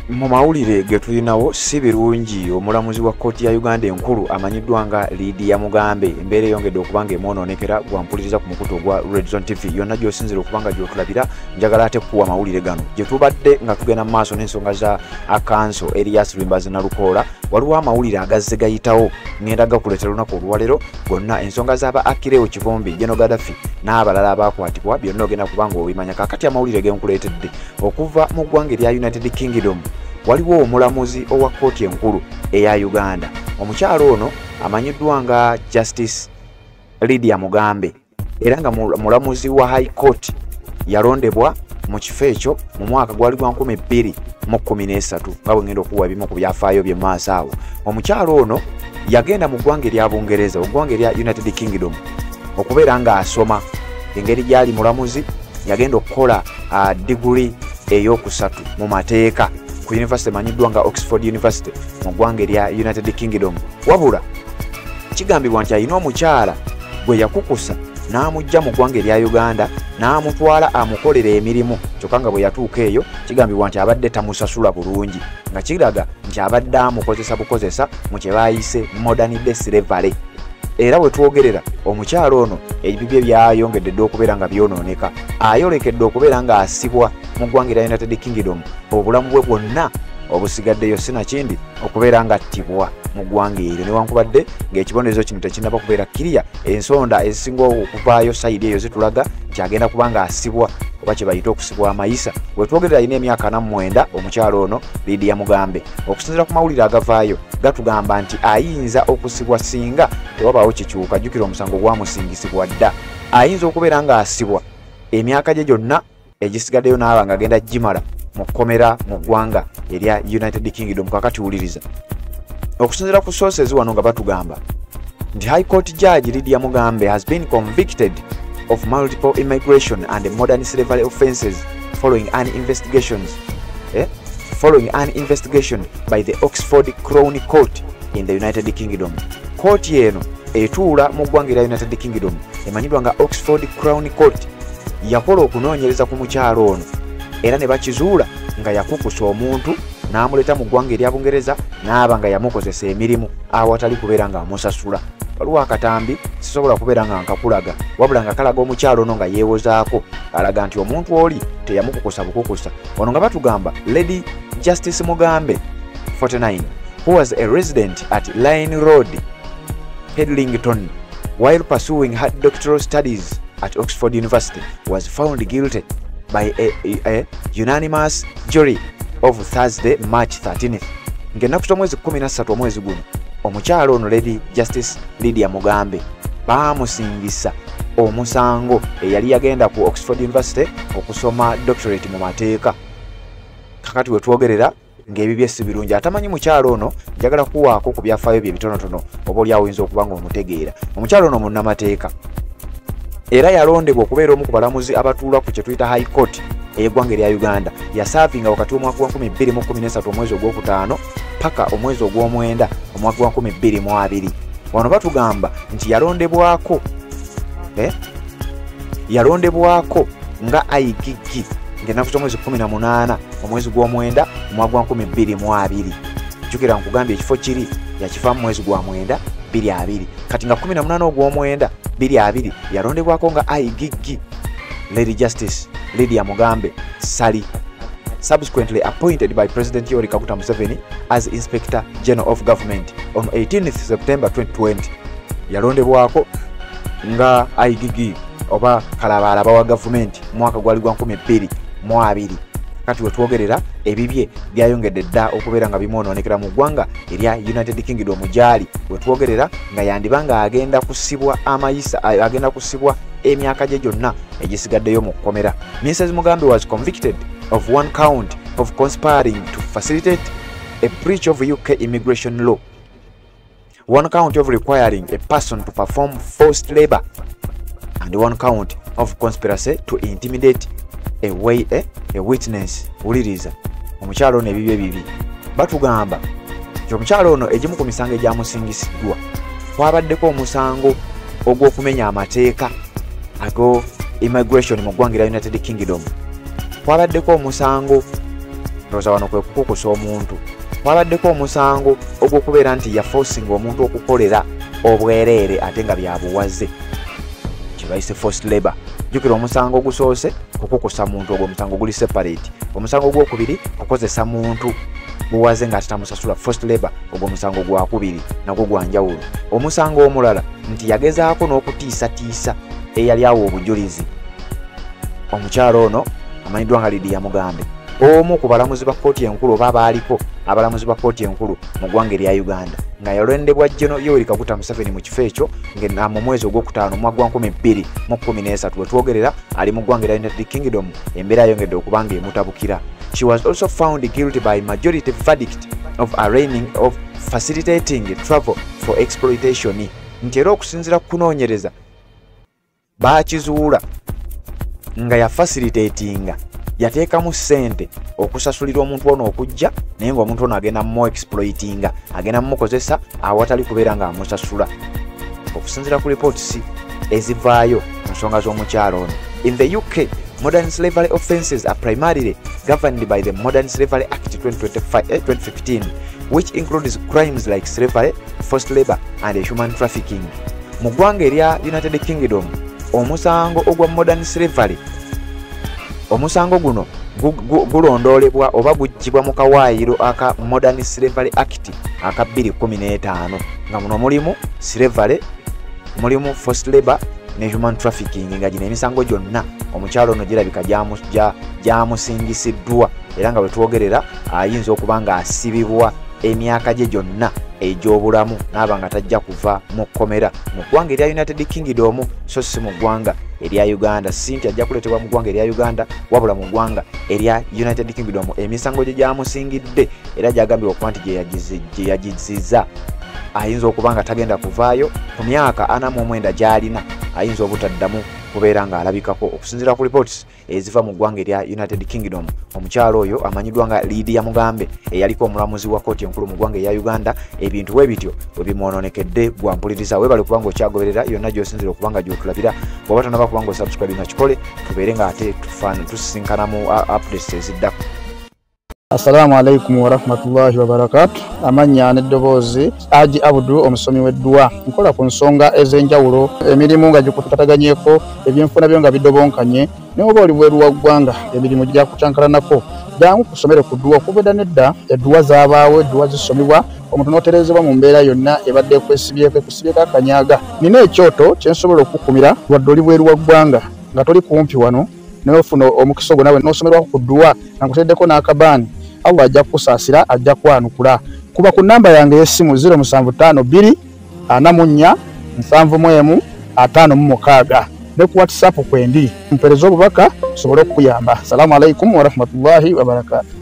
mu mawulire ge tulinawo si birungi omulamuzi wa kkooti ya Uganda enkulu amanyiddwa nga Lydia Mugambe embeera eyongedde okuba ng'emwonoonekera gwampuliriza ku mukutu ogwa Red Zone TV yonna gy'osinzira okuba nga gy'otulabira njagala ate kuwa mawulire gano gye tubadde nga tugenda mu maaso n'ensonga za akanso Erias Lwimbazi Nalukoola waliwo amawulire agazze gayitawo ngenda gakuleetera olunaku olwaleero gonna ensonga z'aba Akireo Kivombi General Gaddafi n'abalala abakwatibwa byonna ogenda kuba ng'obimanya kaakati amawulire ge nkuleetedde okuva mu ggwanga erya United Kingdom waliwo omulamuzi owa kkooti enkulu eya Uganda omukyalo ono amanyiddwa nga Justice Lydia Mugambe era nga mulamuzi wa High Court yalondebwa mu kifo ekyo mu mwaka gwali gwa 2013 nga bwe ngenda okuwa ebimu ku byafaayo bye maaso awo omukyalo ono yagenda mu ggwanga erya Bungereza oggwanga erya United Kingdom okubeera nga asoma engeri gyali mulamuzi yagenda okukola degree ey'okusatu mu mateeka ku university manyiddwa nga Oxford University mu ggwanga erya United Kingdom wabula kigambibwa nti alina omukyala gwe yakukusa n'amujja mu ggwanga erya Uganda n'amutwala amukolera emirimu kyokka nga bwe yatuuka eyo kigambibwa nti abadde tamusasula bulungi nga kiraga nti abadde amukozesa bukozesa mu kye baayise modern day slavery era bwe twogerera omukyalo ono ebibye byayongedde dde okubeera nga byonooneka ayolekedde okubeera nga asibwa mu ggwanga erya United Kingdom obulamu bwe bwonna obusigaddeyo sinakindi okubeera nga attibwa mu ggwanga eryo newankubadde ng'ekibonerezo kino tekinnaba kubeera kiriya ensonda ezisinga okuvaayo sayidi eyo zitulaga nti agenda kuba nga asibwa oba kye bayita okusibwa amayisa bwe twogerera alina emyaka 49 omukyalo ono Lydia Mugambe okusinziira ku mawulire agavaayo gatugamba nti ayinza okusibwa singa tewabaawo kikyuka jjukira omusango gwamusingisibwa dda ayinza okubeera nga asibwa emyaka gye gyonna egisigaddeyo n'aba nga agenda gimala mu kkomera mu ggwanga erya United Kingdom kakati wuliriza okusinziira ku sources wano nga batugamba nti High Court Judge Lydia Mugambe has been convicted of multiple immigration and modern slavery offences following an investigation by the Oxford Crown Court in the United Kingdom. Court yeno etuula mu ggwanga erya United Kingdom emanyiddwa nga Oxford Crown Court yakola okunoonyereza ku mukyalo ono era ne bakizuula nga yakukusa omuntu n'amuleeta mu ggwanga erya Bungereza n'aba nga yamukozesa emirimu awatali kubeera nga amusasula waliwo akatambi sisobola kubeera nga nkakulaga wabula nga kalaga omukyalo ono nga yeewozaako alaga nti omuntu oli teyamukukusa bukukusa ono nga batugamba Lady Justice Mugambe 49 who was a resident at Line Road Hedlington while pursuing her doctoral studies at Oxford University was found guilty by a unanimous jury of Thursday, March 13th. Ngena kuto mwezi 13 omwezi guno omukyalo ono Lady Justice Lydia Mugambe baamusingisa omusango eyali yagenda ku Oxford University okusoma doctorate mu mateeka kakati we twogerera ng'ebibye si birungi atamanyi mukyalo ono njagala kuwaako ku byafaayo bye bitonotono oba oli awinza okuba nga omutegeera omukyalo ono munnamateeka era yalondebwa okubeera omu ku balamuzi abatuula ku kye tuyita High Court ey'eggwanga erya Uganda yasaavinga wakati w'omwaka gwa 2013 omwezi ogwokutaano paka omwezi ogw'omwenda omwaka gwa 2022 wano batugamba nti yalondebwako nga IGG ng'ennaku z'omwezi 18 omwezi gw'omwenda omwaka gwa 2022 jjukira nkugambye ekifo kiri yakifa mu mwezi gwa mwenda 22 kati nga 18 ogw'omwenda 22 yalondebwako nga IGG Lady Justice Lydia Mugambe Sally subsequently appointed by President Yoweri Kaguta Museveni as Inspector General of Government on 18th September 2020 yalondebwako nga IGG oba kalabalaba wa government mwaka gwali gwa 2022 kati we twogerera ebibye byayongedde dda okubeera nga bimwonoonekera mu ggwanga erya United Kingdom gyali we twogerera nga yandibanga agenda kusibwa amayisa agenda kusibwa emyaka gye gyonna egisigaddeyo mu kkomera. Mrs. Mugambe was convicted of one count of conspiring to facilitate a breach of UK immigration law, one count of requiring a person to perform forced labor, and one count of conspiracy to intimidate a witness. Uliriza omukyalo ono ebibye bibi batugamba nti omukyalo ono egimu ku misango egyamusingisiddwa kwabaddeko omusango ogw'okumenya amateeka ago immigration mu ggwanga erya United Kingdom kwabaddeko omusango ndoza wano kwe kukukusa omuntu wabaddeko omusango ogw'okubeera nti yaforcing omuntu okukolera obwereere ate nga byabuwaze kibayise forced labor. Jukira omusango ogusoose kukukusa muntu ogwo omusango guli separate. Omusango ogwokubiri kukozesa muntu buwaze nga atamusasula forced labor ogwo omusango gwakubiri nagwo gwanjawulo. Omusango omulala nti yagezaako n'okutiisatiisa eyali awo obujulizi. Omukyalo ono amanyiddwa nga Lydia Mugambe omu ku balamuzi ba kkooti enkulu oba abaaliko abalamuzi ba kkooti enkulu mu ggwanga erya Uganda nga yalondebwa General Yoweri Kaguta Museveni mu kifo ekyo nga mu mwezi ogwokutaano mu mwaka 2013 wetwogerera ali mu ggwanga erya United Kingdom embeera yongedde okuba nga emutabukira. She was also found guilty by majority verdict of arraigning of facilitating travel for exploitation. Nti era okusinziira ku kunoonyereza baakizuula nga ya facilitatinga yateekamu ssente okusasulira omuntu ono okujja naye ng'omuntu ono agenda mu exploitinga agenda mumukozesa awatali kubeera nga amusasula. Okusinziira ku reports ezivaayo ku nsonga z'omukyalo ono. In the UK, modern slavery offences are primarily governed by the Modern Slavery Act 2015, which includes crimes like slavery, forced labor and human trafficking. Mu ggwanga erya United Kingdom, omusango ogwa modern slavery omusango guno gulondoolebwa oba guggyibwa mu kawaayiro aka Modern Slavery Act aka 2015 nga muno mulimu slavery, mulimu forced labor ne human trafficking nga gino emisango gyonna omukyalo ono girabika gyamusingisiddwa era nga bwe twogerera ayinza okuba nga asibibwa emyaka gye gyonna egy'obulamu n'aba nga tajja kuva mu kkomera mu ggwanga erya United Kingdom so si mu ggwanga erya Uganda. Sinti ajja kuleetebwa mu ggwanga erya Uganda wabula mu ggwanga erya United Kingdom emisango gye gyamusingidde era gyagambibwa okuba nti gye yagiziza ayinza okuba nga tagenda kuvaayo ku myaka 49 gy'alina ayinza obutaddamu kubeera ng'alabikako. Okusinziira ku reports eziva mu ggwanga erya United Kingdom, omukyalo oyo amanyiddwa nga Lydia Mugambe eyaliko omulamuzi wa kkooti enkulu mu ggwanga erya Uganda ebintu bwe bityo bwe bimwononekedde bwampuliriza. Weebale kuba nga okyagoberera yonna gy'osinzira okuba nga gy'otulabira. Bw'oba tonaba kuba nga osubscribe nga kikole tubeere ng'ate tusisinkana mu updates eziddako. Assalamu alaikum wa rahmatullahi wa barakatuh. Amanya n'eddoboozi Haji Abdul omusomi w'eddua. Nkola ku nsonga ez'enjawulo emirimu nga gikutukaganyeeko ebyenfuna byo nga bidobonkanye ne oba oli bweru wa ggwanga emirimu gya kucankalanako jangu kusomere ku ddua okubeda nedda eddua zaabaawo eddua zisomibwa omuntu n'oterezebwa mu mbeera yonna ebadde ekwesibyeko akanyaaga. Nina ekyoto kye nsobola okukumira wadde oli bweru wa ggwanga nga toli kumpi wano n'ofuna omukisa ogwo nawe n'osomerwako ku ddua nga nkuteddeko n'akabaani Allah ajja kusaasira ajja kwanukula. Kuba ku namba yange y'essimu 0752 44 71 56 ne ku WhatsApp kwendi mpereza obubaka sobole okuyamba. Assalamu alaikum wa rahmatullahi wa barakatuh.